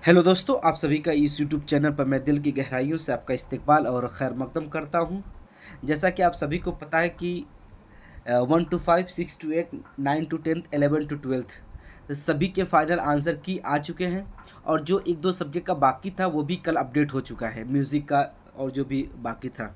Hello दोस्तों, आप सभी का इस यूट्यूब चैनल पर मैं दिल की गहराइयों से आपका इस्तकबाल और खैर मकदम करता हूं। जैसा कि आप सभी को पता है कि 1 to 5, 6 to 8, 9 to 10, 11 to 12 सभी के फाइनल आंसर की आ चुके हैं। और जो एक दो सब्जेक्ट का बाकी था वो भी कल अपडेट हो चुका है, म्यूज़िक का और जो भी बाकी था।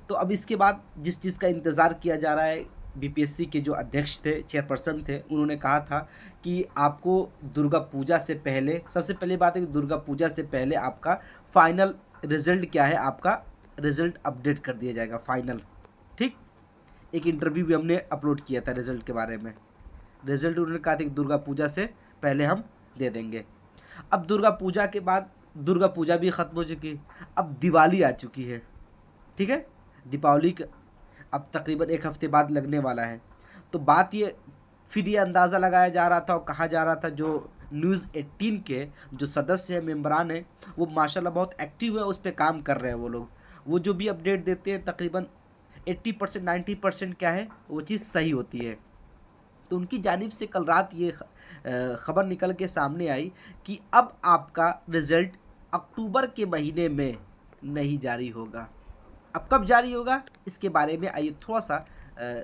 तो अब इसके बाद जिस चीज़ का इंतज़ार किया जा रहा है, बीपीएससी के जो अध्यक्ष थे, चेयरपर्सन थे, उन्होंने कहा था कि आपको दुर्गा पूजा से पहले, सबसे पहली बात है कि दुर्गा पूजा से पहले आपका फाइनल रिजल्ट क्या है, आपका रिजल्ट अपडेट कर दिया जाएगा फाइनल। ठीक, एक इंटरव्यू भी हमने अपलोड किया था रिजल्ट के बारे में। रिजल्ट उन्होंने कहा था कि दुर्गा पूजा से पहले हम दे देंगे। अब दुर्गा पूजा के बाद दुर्गा पूजा भी ख़त्म हो चुकी, अब दिवाली आ चुकी है। ठीक है, दीपावली अब तकरीबन एक हफ्ते बाद लगने वाला है। तो बात ये फिर ये अंदाज़ा लगाया जा रहा था और कहा जा रहा था, जो न्यूज़ 18 के जो सदस्य हैं, मेम्बरान हैं, वो माशाल्लाह बहुत एक्टिव है, उस पर काम कर रहे हैं वो लोग। वो जो भी अपडेट देते हैं तकरीबन 80% 90% क्या है वो चीज़ सही होती है। तो उनकी जानिब से कल रात ये ख़बर निकल के सामने आई कि अब आपका रिज़ल्ट अक्टूबर के महीने में नहीं जारी होगा। अब कब जारी होगा इसके बारे में आइए थोड़ा सा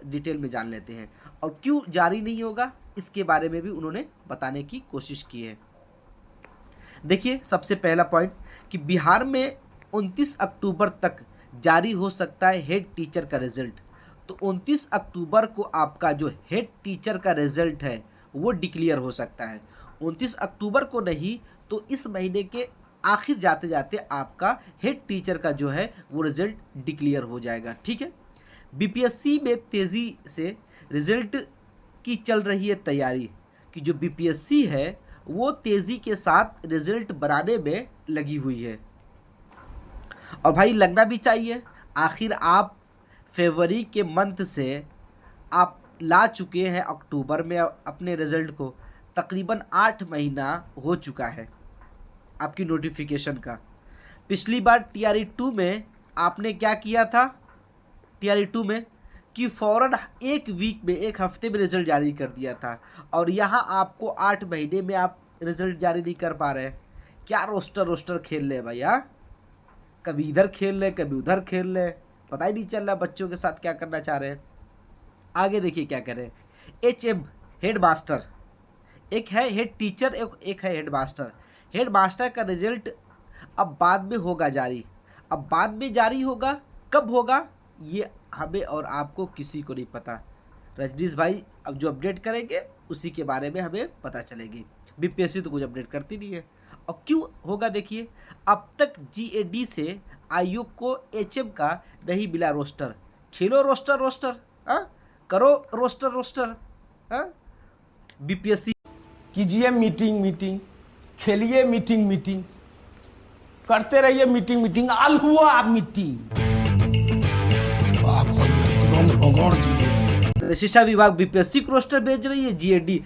डिटेल में जान लेते हैं, और क्यों जारी नहीं होगा इसके बारे में भी उन्होंने बताने की कोशिश की है। देखिए, सबसे पहला पॉइंट कि बिहार में 29 अक्टूबर तक जारी हो सकता है हेड टीचर का रिजल्ट। तो 29 अक्टूबर को आपका जो हेड टीचर का रिजल्ट है वो डिक्लेयर हो सकता है। 29 अक्टूबर को नहीं तो इस महीने के आखिर जाते जाते आपका हेड टीचर का जो है वो रिजल्ट डिक्लेयर हो जाएगा। ठीक है, बीपीएससी में तेज़ी से रिजल्ट की चल रही है तैयारी, कि जो बीपीएससी है वो तेज़ी के साथ रिजल्ट बनाने में लगी हुई है। और भाई लगना भी चाहिए, आखिर आप फरवरी के मंथ से आप ला चुके हैं अक्टूबर में अपने रिज़ल्ट को। तकरीबन 8 महीना हो चुका है आपकी नोटिफिकेशन का। पिछली बार टीआरई 2 में आपने क्या किया था, टीआरई 2 में कि फ़ौरन एक वीक में, एक हफ्ते में रिज़ल्ट जारी कर दिया था, और यहाँ आपको 8 महीने में आप रिज़ल्ट जारी नहीं कर पा रहे हैं। क्या रोस्टर रोस्टर खेल रहे भाई, हाँ? कभी इधर खेल रहे, कभी उधर खेल रहे, पता ही नहीं चल रहा बच्चों के साथ क्या करना चाह रहे हैं। आगे देखिए क्या करें। HM हेड मास्टर, एक है हेड टीचर, एक है हेड मास्टर। हेड मास्टर का रिजल्ट अब बाद में होगा जारी। अब बाद में जारी होगा, कब होगा ये हमें और आपको किसी को नहीं पता। रजनीश भाई अब जो अपडेट करेंगे उसी के बारे में हमें पता चलेगी। बीपीएससी तो कुछ अपडेट करती नहीं है। और क्यों होगा देखिए, अब तक जीएडी से आयोग को एचएम का नहीं मिला रोस्टर। खेलो रोस्टर रोस्टर, हाँ, करो रोस्टर रोस्टर, हाँ। बीपीएससी कीजिए मीटिंग मीटिंग, खेलिए मीटिंग मीटिंग, करते रहिए मीटिंग मीटिंग, आल हुआ मीटिंग। आप एकदम भगोड़ दिए। शिक्षा विभाग बीपीएससी को रोस्टर भेज रही है, जीएडी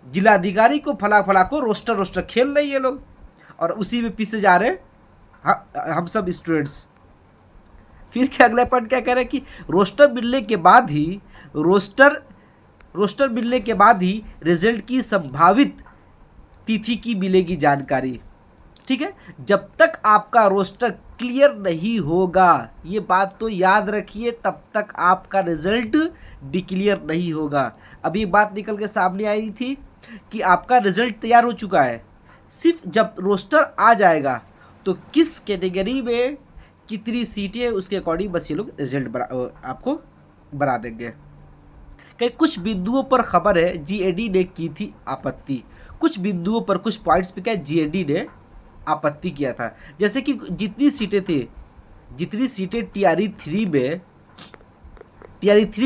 जिलाधिकारी को फला फला को रोस्टर रोस्टर खेल रही है लोग, और उसी में पीछे जा रहे हम सब स्टूडेंट्स। फिर क्या अगला पॉइंट क्या कह रहे हैं कि रोस्टर मिलने के बाद ही रोस्टर मिलने के बाद ही रिजल्ट की संभावित तिथि की मिलेगी जानकारी। ठीक है, जब तक आपका रोस्टर क्लियर नहीं होगा, ये बात तो याद रखिए, तब तक आपका रिजल्ट डिक्लेयर नहीं होगा। अभी बात निकल के सामने आई थी कि आपका रिजल्ट तैयार हो चुका है, सिर्फ जब रोस्टर आ जाएगा तो किस कैटेगरी में कितनी सीटें हैं उसके अकॉर्डिंग बस ये लोग रिजल्ट आपको बना देंगे। कई कुछ बिंदुओं पर खबर है जीएडी ने की थी आपत्ति, कुछ बिंदुओं पर, कुछ पॉइंट्स पे क्या जीएडी ने आपत्ति किया था। जैसे कि जितनी सीटें टीआरई 3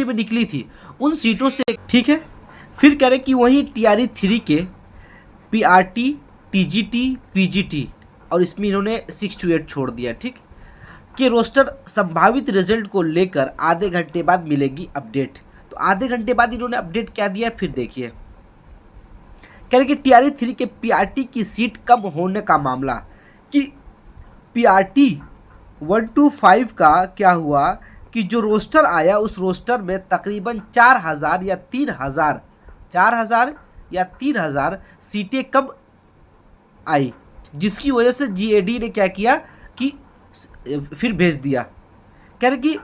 में निकली थी उन सीटों से, ठीक है। फिर कह रहे कि वहीं टीआरई 3 के पीआरटी, टीजीटी, पीजीटी, और इसमें इन्होंने 6 to 8 छोड़ दिया, ठीक, कि रोस्टर संभावित रिजल्ट को लेकर आधे घंटे बाद मिलेगी अपडेट। तो आधे घंटे बाद इन्होंने अपडेट क्या दिया, फिर देखिए। कह रहे कि टीआरई 3 के पीआरटी की सीट कम होने का मामला, कि पीआरटी 1 to 5 का क्या हुआ कि जो रोस्टर आया उस रोस्टर में तकरीबन 4,000 या 3,000 सीटें कम आई, जिसकी वजह से जीएडी ने क्या किया कि फिर भेज दिया। कह रहे कि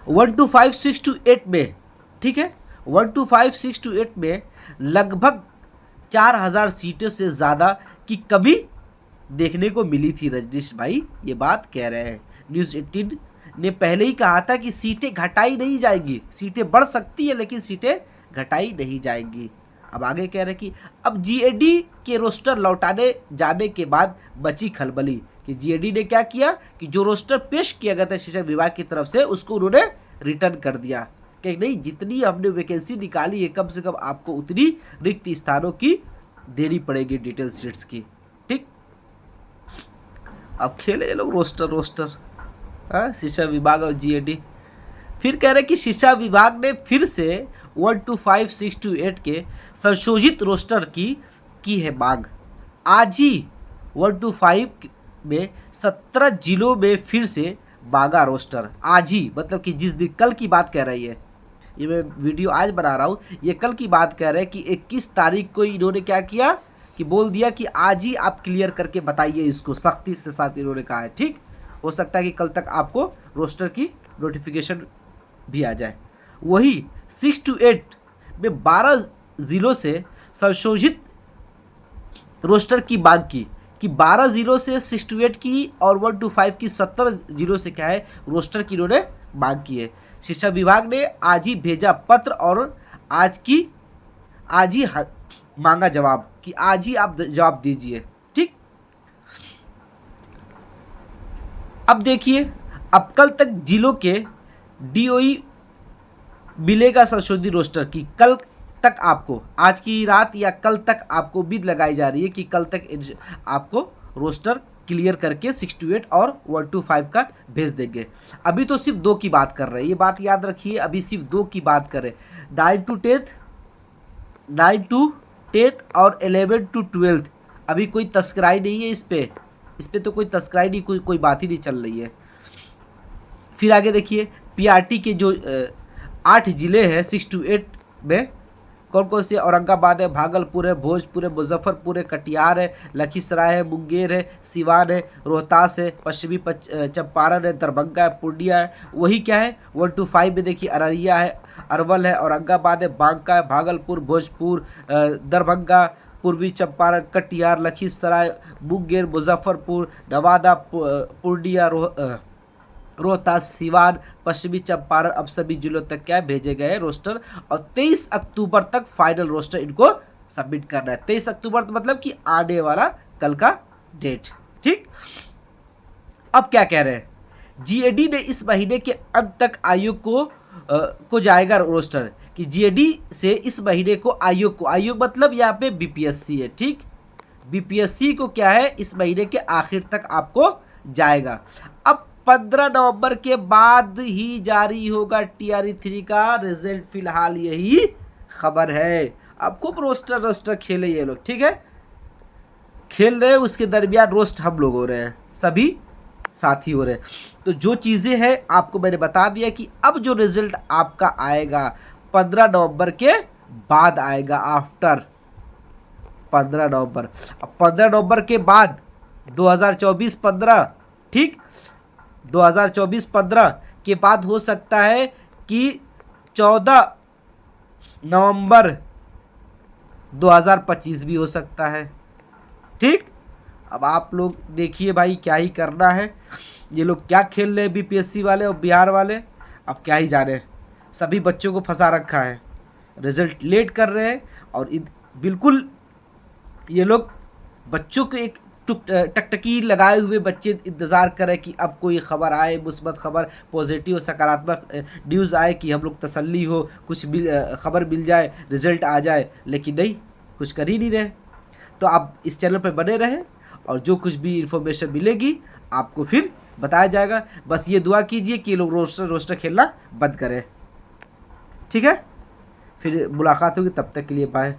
1 to 5, 6 to 8 में, ठीक है, 1 to 5, 6 to 8 में लगभग 4000 सीटों से ज़्यादा की कमी देखने को मिली थी। रजनीश भाई ये बात कह रहे हैं। न्यूज़ 18 ने पहले ही कहा था कि सीटें घटाई नहीं जाएंगी, सीटें बढ़ सकती है लेकिन सीटें घटाई नहीं जाएंगी। अब आगे कह रहे कि अब जीएडी के रोस्टर लौटाने जाने के बाद बची खलबली कि जीएडी ने क्या किया कि जो रोस्टर पेश किया गया था शिक्षा विभाग की तरफ से उसको उन्होंने रिटर्न कर दिया कि नहीं, जितनी हमने वैकेंसी निकाली है कम से कम आपको उतनी रिक्त स्थानों की देनी पड़ेगी डिटेल सीट्स की। ठीक, अब खेले ये लोग रोस्टर हाँ, शिक्षा विभाग और जीएडी। फिर कह रहे कि शिक्षा विभाग ने फिर से 1 to 5, 6 to 8 के संशोधित रोस्टर की है मांग। आज ही 1 to 5 में 17 जिलों में फिर से मांगा रोस्टर। आज ही मतलब कि जिस दिन, कल की बात कह रही है, ये मैं वीडियो आज बना रहा हूँ, ये कल की बात कह रहे हैं कि 21 तारीख को इन्होंने क्या किया कि बोल दिया कि आज ही आप क्लियर करके बताइए इसको, सख्ती से साथ इन्होंने कहा है। ठीक, हो सकता है कि कल तक आपको रोस्टर की नोटिफिकेशन भी आ जाए। वही 6 to 8 में 12 जिलों से संशोधित रोस्टर की मांग की कि 12 जिलों से 6 to 8 की और 1 to 5 की 17 जिलों से क्या है रोस्टर की इन्होंने मांग की है। शिक्षा विभाग ने आज ही भेजा पत्र और आज ही मांगा जवाब कि आज ही आप जवाब दीजिए। ठीक, अब देखिए, अब कल तक जिलों के डीओई मिलेगा संशोधित रोस्टर की। कल तक आपको, आज की रात या कल तक आपको उम्मीद लगाई जा रही है कि कल तक आपको रोस्टर क्लियर करके 6 to 8 और 1 to 5 का भेज देंगे। अभी तो सिर्फ 2 की बात कर रहे हैं, ये बात याद रखिए, अभी सिर्फ 2 की बात करें। 9 to 10th और 11 to 12th अभी कोई तस्कराई नहीं है इस पे तो कोई तस्कराई नहीं, कोई बात ही नहीं चल रही है। फिर आगे देखिए, पीआरटी के जो 8 ज़िले हैं 6 to 8 में कौन कौन से, औरंगाबाद है, भागलपुर है, भोजपुर है, मुजफ्फरपुर है, कटिहार है, लखीसराय है, मुंगेर है, सिवान है, रोहतास है, पश्चिमी चंपारण है, दरभंगा है, पूर्णिया है। वही क्या है 1 to 5 में देखिए अररिया है, अरवल है, औरंगाबाद है, बांका है, भागलपुर, भोजपुर, दरभंगा, पूर्वी चंपारण, कटिहार, लखीसराय, मुंगेर, मुजफ्फरपुर, नवादा, पूर्णिया, रोहतास, सिवान, पश्चिमी चंपारण, अब सभी जिलों तक क्या भेजे गए रोस्टर और 23 अक्टूबर तक फाइनल रोस्टर इनको सबमिट करना है। 23 अक्टूबर तो मतलब कि आने वाला कल का डेट। ठीक, अब क्या कह रहे हैं, जीएडी ने इस महीने के अंत तक आयोग को जाएगा रोस्टर कि जीएडी से इस महीने को आयोग मतलब यहाँ पे बीपीएससी है। ठीक, बीपीएससी को क्या है इस महीने के आखिर तक आपको जाएगा। अब 15 नवंबर के बाद ही जारी होगा TRE3 का रिजल्ट, फिलहाल यही खबर है। अब खूब रोस्टर खेले ये लोग, ठीक है, खेल रहे हैं, उसके दरमियान रोस्ट हम लोग हो रहे हैं, सभी साथी हो रहे हैं। तो जो चीज़ें हैं आपको मैंने बता दिया कि अब जो रिजल्ट आपका आएगा 15 नवंबर के बाद आएगा, आफ्टर 15 नवंबर। अब 15 नवंबर के बाद 2024-15, ठीक, 2024-15 के बाद हो सकता है कि 14 नवंबर 2025 भी हो सकता है। ठीक, अब आप लोग देखिए भाई क्या ही करना है, ये लोग क्या खेल रहे हैं बीपीएससी वाले और बिहार वाले, अब क्या ही जाने, सभी बच्चों को फंसा रखा है, रिजल्ट लेट कर रहे हैं और बिल्कुल ये लोग बच्चों को एक टकटकी लगाए हुए बच्चे इंतज़ार करें कि अब कोई ख़बर आए, मुस्बत ख़बर, पॉजिटिव सकारात्मक न्यूज़ आए कि हम लोग तसल्ली हो, कुछ ख़बर मिल जाए, रिज़ल्ट आ जाए, लेकिन नहीं, कुछ कर ही नहीं रहे। तो आप इस चैनल पर बने रहें और जो कुछ भी इन्फॉर्मेशन मिलेगी आपको फिर बताया जाएगा। बस ये दुआ कीजिए कि लोग रोस्टर खेलना बंद करें। ठीक है, फिर मुलाकात होगी, तब तक के लिए बाय।